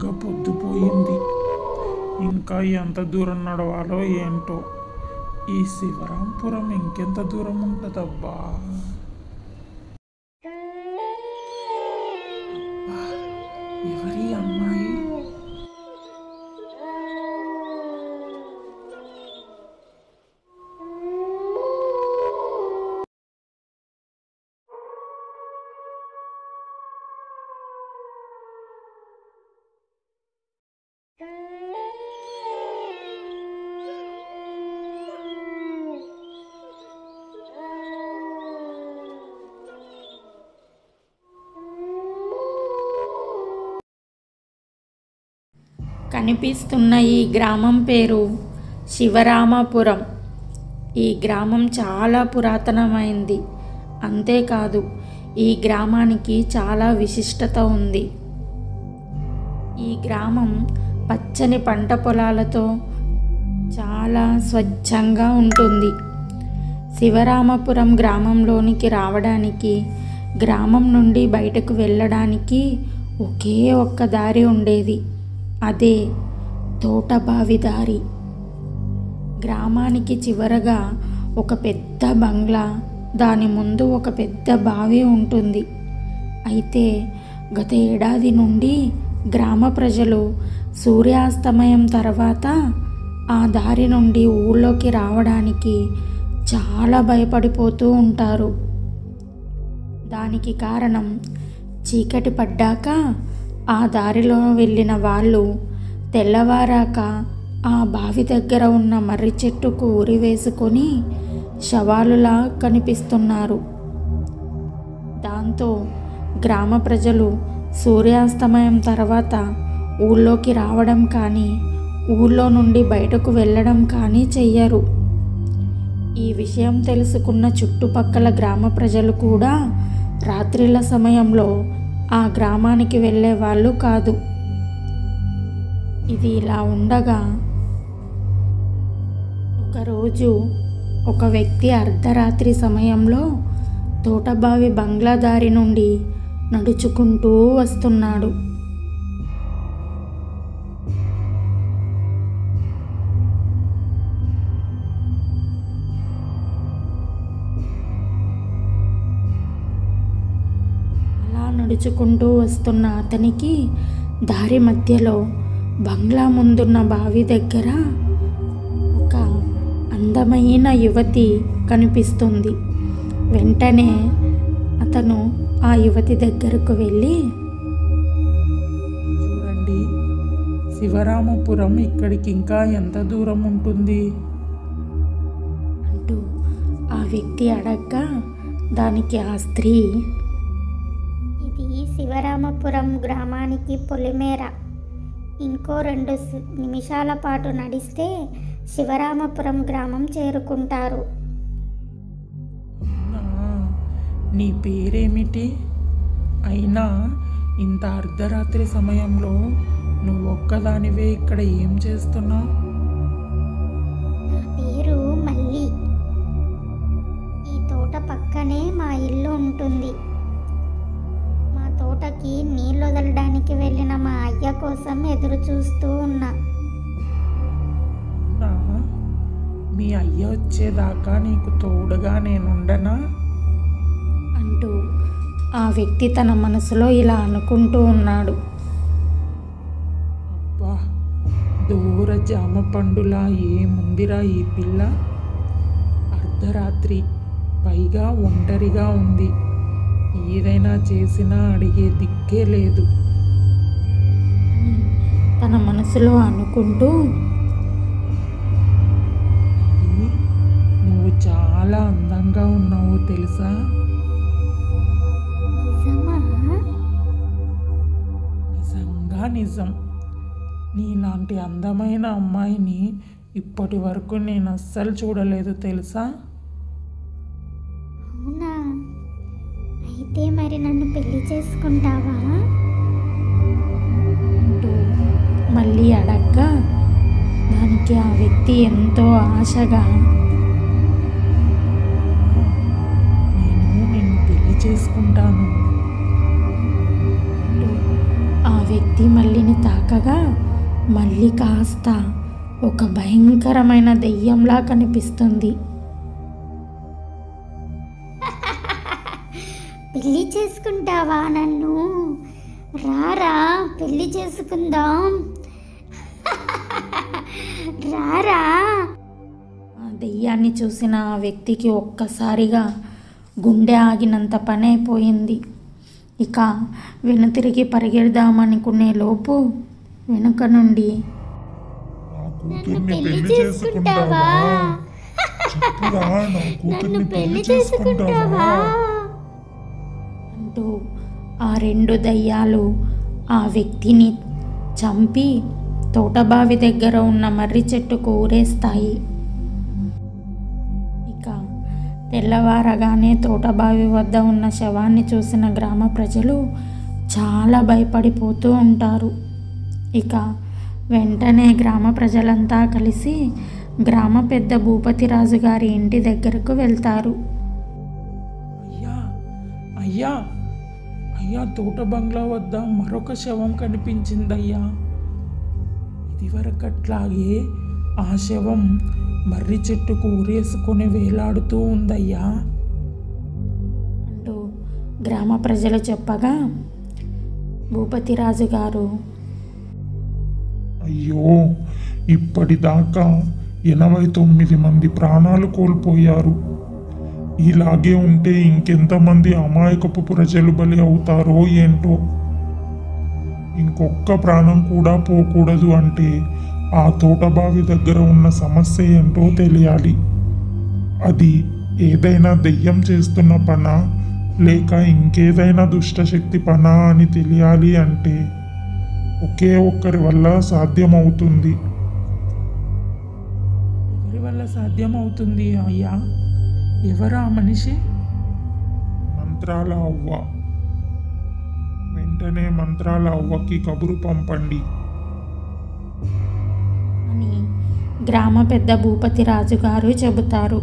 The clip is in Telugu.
బాగా పొద్దుపోయింది. ఇంకా ఎంత దూరం నడవాలో ఏంటో. ఈ శివరాంపురం ఇంకెంత దూరం ఉంటుందబ్బా. అబ్బా, ఎవరి అమ్మాయి? కనిపిస్తున్న ఈ గ్రామం పేరు శివరామపురం. ఈ గ్రామం చాలా పురాతనమైంది. అంతేకాదు, ఈ గ్రామానికి చాలా విశిష్టత ఉంది. ఈ గ్రామం పచ్చని పంట పొలాలతో చాలా స్వచ్ఛంగా ఉంటుంది. శివరామపురం గ్రామంలోనికి రావడానికి, గ్రామం నుండి బయటకు వెళ్ళడానికి ఒకే ఒక్క దారి ఉండేది. అదే తోటబావి దారి. గ్రామానికి చివరగా ఒక పెద్ద బంగ్లా, దాని ముందు ఒక పెద్ద బావి ఉంటుంది. అయితే గత ఏడాది నుండి గ్రామ ప్రజలు సూర్యాస్తమయం తర్వాత ఆ దారి నుండి ఊళ్ళోకి రావడానికి చాలా భయపడిపోతూ ఉంటారు. దానికి కారణం, చీకటి పడ్డాక ఆ దారిలో వెళ్ళిన వాళ్ళు తెల్లవారాక ఆ బావి దగ్గర ఉన్న మర్రి చెట్టుకు ఉరి వేసుకొని శవాలులా కనిపిస్తున్నారు. దాంతో గ్రామ ప్రజలు సూర్యాస్తమయం తర్వాత ఊళ్ళోకి రావడం కానీ, ఊళ్ళో నుండి బయటకు వెళ్ళడం కానీ చెయ్యరు. ఈ విషయం తెలుసుకున్న చుట్టుపక్కల గ్రామ ప్రజలు కూడా రాత్రిళ్ళ సమయంలో ఆ గ్రామానికి వెళ్ళే వాళ్ళు కాదు. ఇది ఇలా ఉండగా, ఒకరోజు ఒక వ్యక్తి అర్ధరాత్రి సమయంలో తోటబావి బంగ్లా దారి నుండి నడుచుకుంటూ వస్తున్నాడు. నడుచుకుంటూ వస్తున్న అతనికి దారి మధ్యలో బంగ్లా ముందున్న బావి దగ్గర ఒక అందమైన యువతి కనిపిస్తుంది. వెంటనే అతను ఆ యువతి దగ్గరకు వెళ్ళి, చూడండి, శివరామపురం ఇక్కడికి ఇంకా ఎంత దూరం ఉంటుంది అంటూ ఆ వ్యక్తి అడగ్గా, దానికి ఆ స్త్రీ, ఇది శివరామపురం గ్రామానికి పొలిమేర. ఇంకో 2 నిమిషాల పాటు నడిస్తే శివరామపురం గ్రామం చేరుకుంటారు. నీ పేరేమిటి? అయినా ఇంత అర్ధరాత్రి సమయంలో నువ్వు ఒక్కదానివే ఇక్కడ ఏం చేస్తున్నావు? నా పేరు మల్లి. ఈ తోట పక్కనే మా ఇల్లు ఉంటుంది. మా తోటకి నీళ్ళు వదలడానికి వెళ్ళిన మా అయ్య కోసం ఎదురు చూస్తూ ఉన్నా. మీ అయ్య వచ్చేదాకా నీకు తోడుగా నేనుండనా? అంటూ ఆ వ్యక్తి తన మనసులో ఇలా అనుకుంటూ ఉన్నాడు. అబ్బా, దూర జామ పండులా ఏముందిరా ఈ పిల్ల. అర్ధరాత్రి, పైగా ఒంటరిగా ఉంది. ఏదైనా చేసినా అడిగే దిక్కే లేదు. తన మనసులో అనుకుంటూ, నువ్వు చాలా అందంగా ఉన్నావు తెలుసా? నిజమా? నిజంగా నిజం. నీలాంటి అందమైన అమ్మాయిని ఇప్పటి వరకు నేను అస్సలు చూడలేదు తెలుసా? అవునా? అయితే మరి నన్ను పెళ్లి చేసుకుంటావా? అంటూ మళ్ళీ అడగ్గా, దానికి ఆ వ్యక్తి ఎంతో ఆశగా, నేను నిన్ను చేసుకుంటాను. ఆ వ్యక్తి మల్లిని తాకగా మళ్ళీ కాస్త ఒక భయంకరమైన దెయ్యంలా కనిపిస్తుంది. పెళ్లి చేసుకుంటావా నన్ను? రారా పెళ్లి చేసుకుందాం. రారా. ఆ దెయ్యాన్ని చూసిన ఆ వ్యక్తికి ఒక్కసారిగా గుండె ఆగినంత పని అయిపోయింది. ఇక వెనుతిరిగి పరిగెడదామనుకునే లోపు వెనుక నుండి నన్ను పెళ్లి చేసుకుంటావా? నన్ను పెళ్లి చేసుకుంటావా అంటూ ఆ రెండు దయ్యాలు ఆ వ్యక్తిని చంపి తోటబావి దగ్గర ఉన్న మర్రి చెట్టుకు ఊరేస్తాయి. ఇక తెల్లవారగానే తోటబావి వద్ద ఉన్న శవాన్ని చూసిన గ్రామ ప్రజలు చాలా భయపడిపోతూ ఉంటారు. ఇక వెంటనే గ్రామ ప్రజలంతా కలిసి గ్రామ పెద్ద భూపతిరాజు గారి ఇంటి దగ్గరకు వెళ్తారు. అయ్యా అయ్యా అయ్యా, తోట బంగ్లా వద్ద మరొక శవం కనిపించిందయ్యా. ఇదివరకట్లాగే ఆ శవం మర్రి చెట్టుకు ఊరేసుకొని వేలాడుతూ ఉందయ్యా అంటూ గ్రామ ప్రజలు చెప్పగా భూపతిరాజు గారు, అయ్యో, ఇప్పటిదాకా 89 మంది ప్రాణాలు కోల్పోయారు. ఇలాగే ఉంటే ఇంకెంతమంది అమాయకపు ప్రజలు బలి అవుతారో ఏంటో. ఇంకొక్క ప్రాణం కూడా పోకూడదు అంటే ఆ తోటబావి దగ్గర ఉన్న సమస్య ఏంటో తెలియాలి. అది ఏదైనా దెయ్యం చేస్తున్న పనా లేక ఇంకేదైనా దుష్టశక్తి పనా అని తెలియాలి అంటే ఒకే ఒక్కరి వల్ల సాధ్యమవుతుంది. ఎవరి వల్ల సాధ్యమవుతుంది అయ్యా? ఎవరా మనిషి? మంత్రాల అవ్వ. వెంటనే మంత్రాల అవ్వకి కబురు పంపండి అని గ్రామ పెద్ద భూపతిరాజు గారు చెబుతారు.